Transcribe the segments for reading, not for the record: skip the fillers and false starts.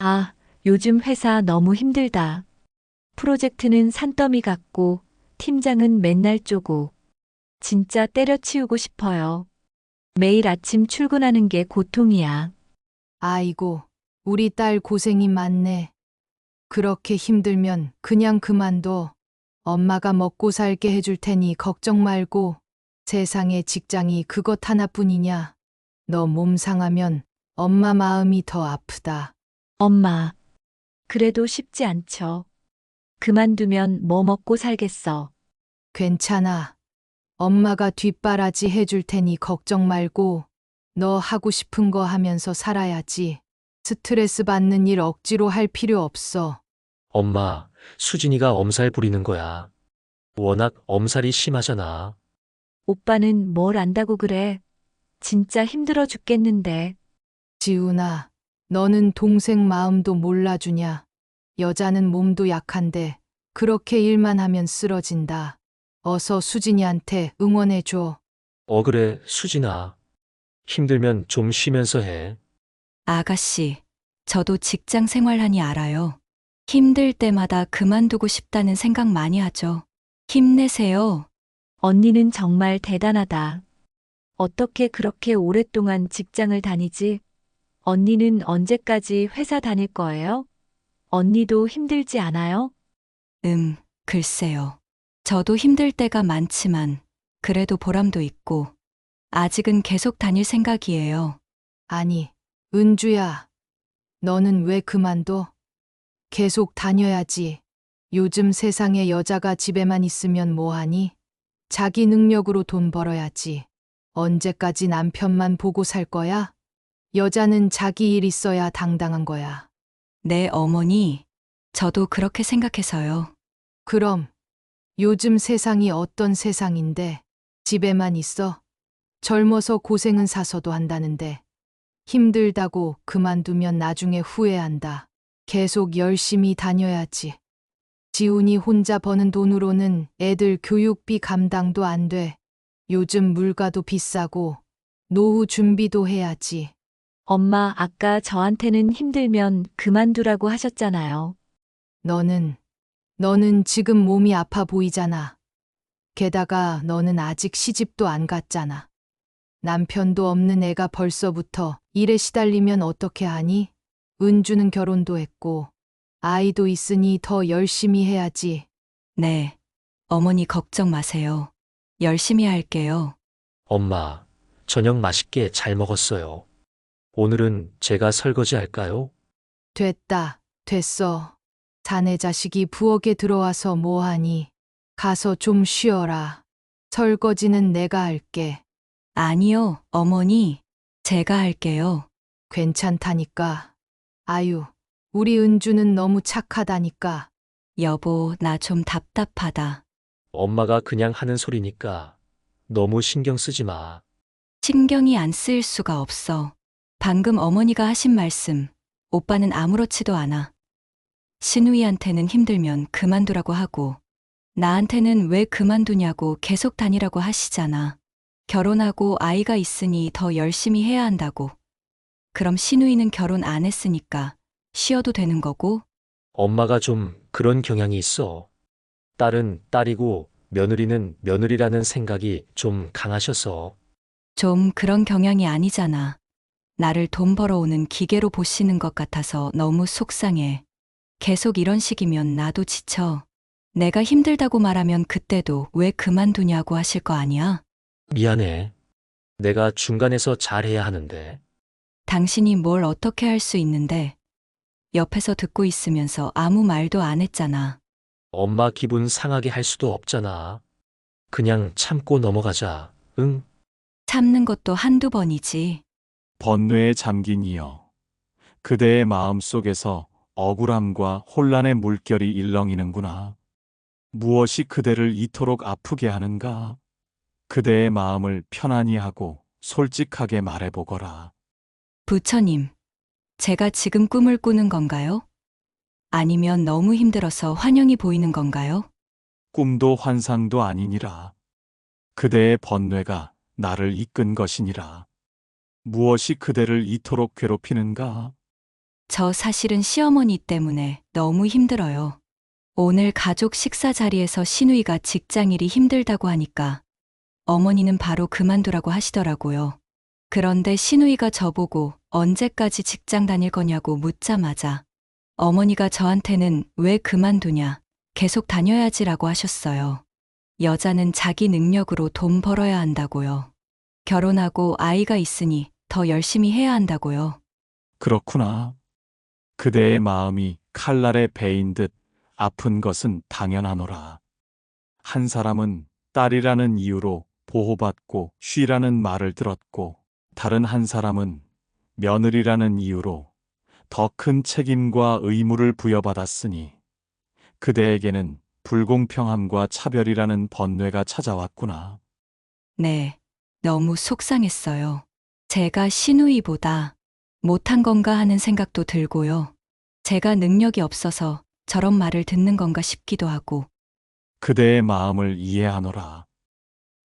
아, 요즘 회사 너무 힘들다. 프로젝트는 산더미 같고, 팀장은 맨날 쪼고, 진짜 때려치우고 싶어요. 매일 아침 출근하는 게 고통이야. 아이고, 우리 딸 고생이 많네. 그렇게 힘들면 그냥 그만둬. 엄마가 먹고 살게 해줄 테니 걱정 말고. 세상에 직장이 그것 하나뿐이냐. 너 몸 상하면 엄마 마음이 더 아프다. 엄마, 그래도 쉽지 않죠. 그만두면 뭐 먹고 살겠어. 괜찮아. 엄마가 뒷바라지 해줄 테니 걱정 말고. 너 하고 싶은 거 하면서 살아야지. 스트레스 받는 일 억지로 할 필요 없어. 엄마, 수진이가 엄살 부리는 거야. 워낙 엄살이 심하잖아. 오빠는 뭘 안다고 그래. 진짜 힘들어 죽겠는데. 지훈아, 너는 동생 마음도 몰라주냐. 여자는 몸도 약한데 그렇게 일만 하면 쓰러진다. 어서 수진이한테 응원해줘. 그래, 수진아. 힘들면 좀 쉬면서 해. 아가씨, 저도 직장 생활하니 알아요. 힘들 때마다 그만두고 싶다는 생각 많이 하죠. 힘내세요. 언니는 정말 대단하다. 어떻게 그렇게 오랫동안 직장을 다니지? 언니는 언제까지 회사 다닐 거예요? 언니도 힘들지 않아요? 글쎄요. 저도 힘들 때가 많지만, 그래도 보람도 있고, 아직은 계속 다닐 생각이에요. 아니, 은주야, 너는 왜 그만둬? 계속 다녀야지. 요즘 세상에 여자가 집에만 있으면 뭐하니? 자기 능력으로 돈 벌어야지. 언제까지 남편만 보고 살 거야? 여자는 자기 일 있어야 당당한 거야. 네, 어머니. 저도 그렇게 생각해서요. 그럼 요즘 세상이 어떤 세상인데 집에만 있어? 젊어서 고생은 사서도 한다는데 힘들다고 그만두면 나중에 후회한다. 계속 열심히 다녀야지. 지훈이 혼자 버는 돈으로는 애들 교육비 감당도 안 돼. 요즘 물가도 비싸고 노후 준비도 해야지. 엄마, 아까 저한테는 힘들면 그만두라고 하셨잖아요. 너는 지금 몸이 아파 보이잖아. 게다가 너는 아직 시집도 안 갔잖아. 남편도 없는 애가 벌써부터 일에 시달리면 어떻게 하니? 은주는 결혼도 했고 아이도 있으니 더 열심히 해야지. 네. 어머니 걱정 마세요. 열심히 할게요. 엄마, 저녁 맛있게 잘 먹었어요. 오늘은 제가 설거지 할까요? 됐어. 자네 자식이 부엌에 들어와서 뭐하니? 가서 좀 쉬어라. 설거지는 내가 할게. 아니요, 어머니. 제가 할게요. 괜찮다니까. 아유, 우리 은주는 너무 착하다니까. 여보, 나 좀 답답하다. 엄마가 그냥 하는 소리니까 너무 신경 쓰지 마. 신경이 안 쓰일 수가 없어. 방금 어머니가 하신 말씀, 오빠는 아무렇지도 않아. 신우이한테는 힘들면 그만두라고 하고, 나한테는 왜 그만두냐고 계속 다니라고 하시잖아. 결혼하고 아이가 있으니 더 열심히 해야 한다고. 그럼 신우이는 결혼 안 했으니까 쉬어도 되는 거고, 엄마가 좀 그런 경향이 있어. 딸은 딸이고 며느리는 며느리라는 생각이 좀 강하셔서. 좀 그런 경향이 아니잖아. 나를 돈 벌어오는 기계로 보시는 것 같아서 너무 속상해. 계속 이런 식이면 나도 지쳐. 내가 힘들다고 말하면 그때도 왜 그만두냐고 하실 거 아니야? 미안해. 내가 중간에서 잘해야 하는데. 당신이 뭘 어떻게 할 수 있는데 옆에서 듣고 있으면서 아무 말도 안 했잖아. 엄마 기분 상하게 할 수도 없잖아. 그냥 참고 넘어가자. 응? 참는 것도 한두 번이지. 번뇌에 잠긴 이여. 그대의 마음 속에서 억울함과 혼란의 물결이 일렁이는구나. 무엇이 그대를 이토록 아프게 하는가? 그대의 마음을 편안히 하고 솔직하게 말해보거라. 부처님, 제가 지금 꿈을 꾸는 건가요? 아니면 너무 힘들어서 환영이 보이는 건가요? 꿈도 환상도 아니니라. 그대의 번뇌가 나를 이끈 것이니라. 무엇이 그대를 이토록 괴롭히는가? 저 사실은 시어머니 때문에 너무 힘들어요. 오늘 가족 식사 자리에서 시누이가 직장일이 힘들다고 하니까 어머니는 바로 그만두라고 하시더라고요. 그런데 시누이가 저보고 언제까지 직장 다닐 거냐고 묻자마자 어머니가 저한테는 왜 그만두냐, 계속 다녀야지라고 하셨어요. 여자는 자기 능력으로 돈 벌어야 한다고요. 결혼하고 아이가 있으니 더 열심히 해야 한다고요. 그렇구나. 그대의 마음이 칼날에 베인 듯 아픈 것은 당연하노라. 한 사람은 딸이라는 이유로 보호받고 쉬라는 말을 들었고, 다른 한 사람은 며느리라는 이유로 더 큰 책임과 의무를 부여받았으니 그대에게는 불공평함과 차별이라는 번뇌가 찾아왔구나. 네, 너무 속상했어요. 제가 시누이보다 못한 건가 하는 생각도 들고요. 제가 능력이 없어서 저런 말을 듣는 건가 싶기도 하고. 그대의 마음을 이해하노라.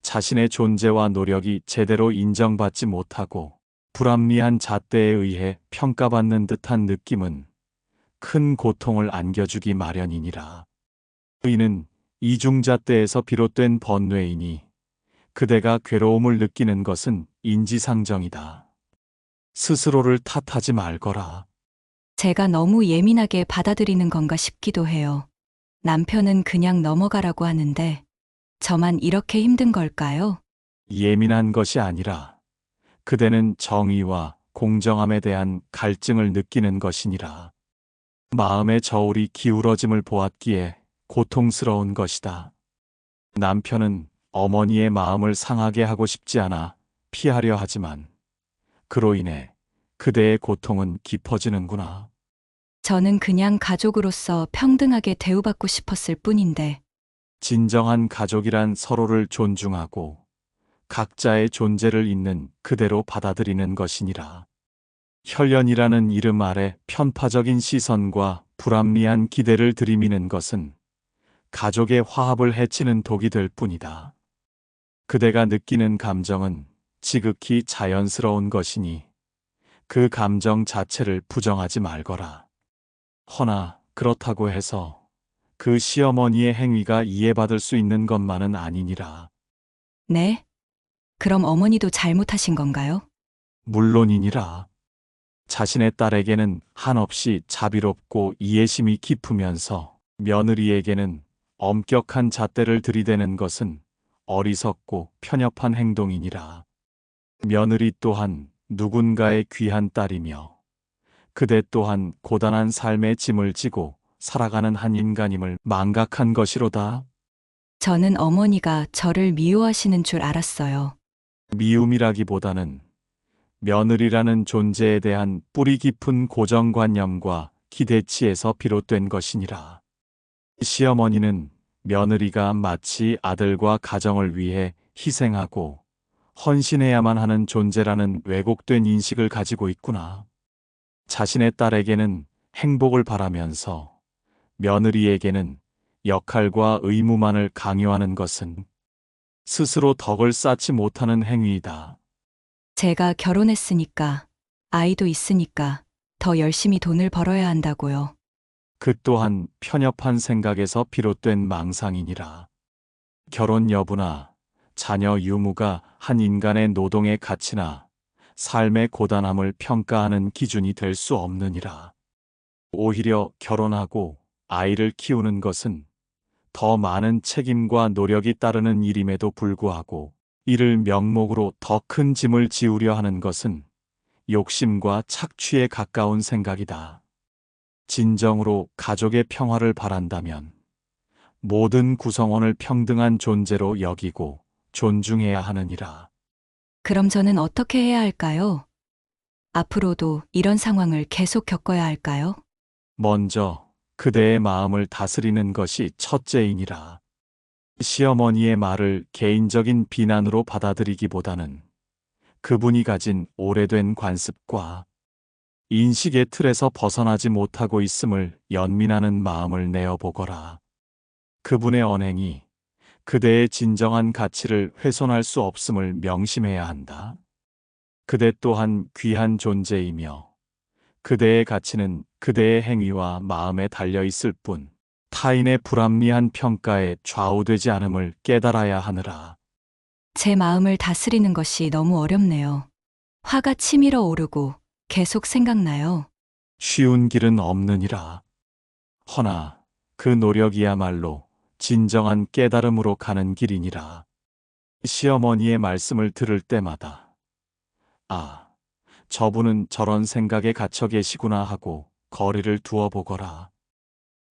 자신의 존재와 노력이 제대로 인정받지 못하고 불합리한 잣대에 의해 평가받는 듯한 느낌은 큰 고통을 안겨주기 마련이니라. 이는 이중잣대에서 비롯된 번뇌이니 그대가 괴로움을 느끼는 것은 인지상정이다. 스스로를 탓하지 말거라. 제가 너무 예민하게 받아들이는 건가 싶기도 해요. 남편은 그냥 넘어가라고 하는데 저만 이렇게 힘든 걸까요? 예민한 것이 아니라 그대는 정의와 공정함에 대한 갈증을 느끼는 것이니라. 마음의 저울이 기울어짐을 보았기에 고통스러운 것이다. 남편은 어머니의 마음을 상하게 하고 싶지 않아 피하려 하지만 그로 인해 그대의 고통은 깊어지는구나. 저는 그냥 가족으로서 평등하게 대우받고 싶었을 뿐인데 진정한 가족이란 서로를 존중하고 각자의 존재를 있는 그대로 받아들이는 것이니라. 혈연이라는 이름 아래 편파적인 시선과 불합리한 기대를 들이미는 것은 가족의 화합을 해치는 독이 될 뿐이다. 그대가 느끼는 감정은 지극히 자연스러운 것이니 그 감정 자체를 부정하지 말거라. 허나 그렇다고 해서 그 시어머니의 행위가 이해받을 수 있는 것만은 아니니라. 네? 그럼 어머니도 잘못하신 건가요? 물론이니라. 자신의 딸에게는 한없이 자비롭고 이해심이 깊으면서 며느리에게는 엄격한 잣대를 들이대는 것은 어리석고 편협한 행동이니라. 며느리 또한 누군가의 귀한 딸이며 그대 또한 고단한 삶의 짐을 지고 살아가는 한 인간임을 망각한 것이로다. 저는 어머니가 저를 미워하시는 줄 알았어요. 미움이라기보다는 며느리라는 존재에 대한 뿌리 깊은 고정관념과 기대치에서 비롯된 것이니라. 시어머니는 며느리가 마치 아들과 가정을 위해 희생하고 헌신해야만 하는 존재라는 왜곡된 인식을 가지고 있구나. 자신의 딸에게는 행복을 바라면서 며느리에게는 역할과 의무만을 강요하는 것은 스스로 덕을 쌓지 못하는 행위이다. 제가 결혼했으니까, 아이도 있으니까 더 열심히 돈을 벌어야 한다고요. 그 또한 편협한 생각에서 비롯된 망상이니라. 결혼 여부나 자녀 유무가 한 인간의 노동의 가치나 삶의 고단함을 평가하는 기준이 될 수 없느니라. 오히려 결혼하고 아이를 키우는 것은 더 많은 책임과 노력이 따르는 일임에도 불구하고 이를 명목으로 더 큰 짐을 지우려 하는 것은 욕심과 착취에 가까운 생각이다. 진정으로 가족의 평화를 바란다면 모든 구성원을 평등한 존재로 여기고 존중해야 하느니라. 그럼 저는 어떻게 해야 할까요? 앞으로도 이런 상황을 계속 겪어야 할까요? 먼저 그대의 마음을 다스리는 것이 첫째이니라. 시어머니의 말을 개인적인 비난으로 받아들이기보다는 그분이 가진 오래된 관습과 인식의 틀에서 벗어나지 못하고 있음을 연민하는 마음을 내어보거라. 그분의 언행이 그대의 진정한 가치를 훼손할 수 없음을 명심해야 한다. 그대 또한 귀한 존재이며 그대의 가치는 그대의 행위와 마음에 달려 있을 뿐 타인의 불합리한 평가에 좌우되지 않음을 깨달아야 하느라. 제 마음을 다스리는 것이 너무 어렵네요. 화가 치밀어 오르고 계속 생각나요. 쉬운 길은 없느니라. 허나 그 노력이야말로 진정한 깨달음으로 가는 길이니라. 시어머니의 말씀을 들을 때마다 아, 저분은 저런 생각에 갇혀 계시구나 하고 거리를 두어 보거라.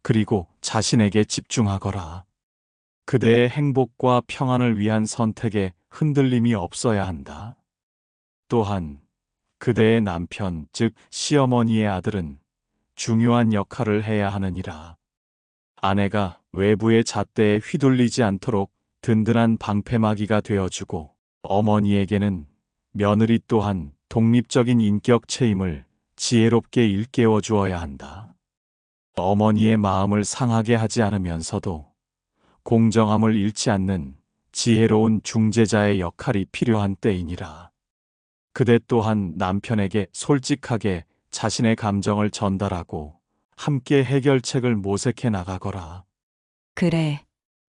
그리고 자신에게 집중하거라. 그대의 행복과 평안을 위한 선택에 흔들림이 없어야 한다. 또한 그대의 남편, 즉 시어머니의 아들은 중요한 역할을 해야 하느니라. 아내가 외부의 잣대에 휘둘리지 않도록 든든한 방패막이가 되어주고 어머니에게는 며느리 또한 독립적인 인격체임을 지혜롭게 일깨워 주어야 한다. 어머니의 마음을 상하게 하지 않으면서도 공정함을 잃지 않는 지혜로운 중재자의 역할이 필요한 때이니라. 그대 또한 남편에게 솔직하게 자신의 감정을 전달하고 함께 해결책을 모색해 나가거라. 그래,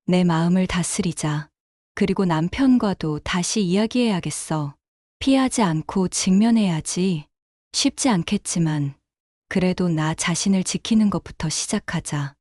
내 마음을 다스리자. 그리고 남편과도 다시 이야기해야겠어. 피하지 않고 직면해야지. 쉽지 않겠지만, 그래도 나 자신을 지키는 것부터 시작하자.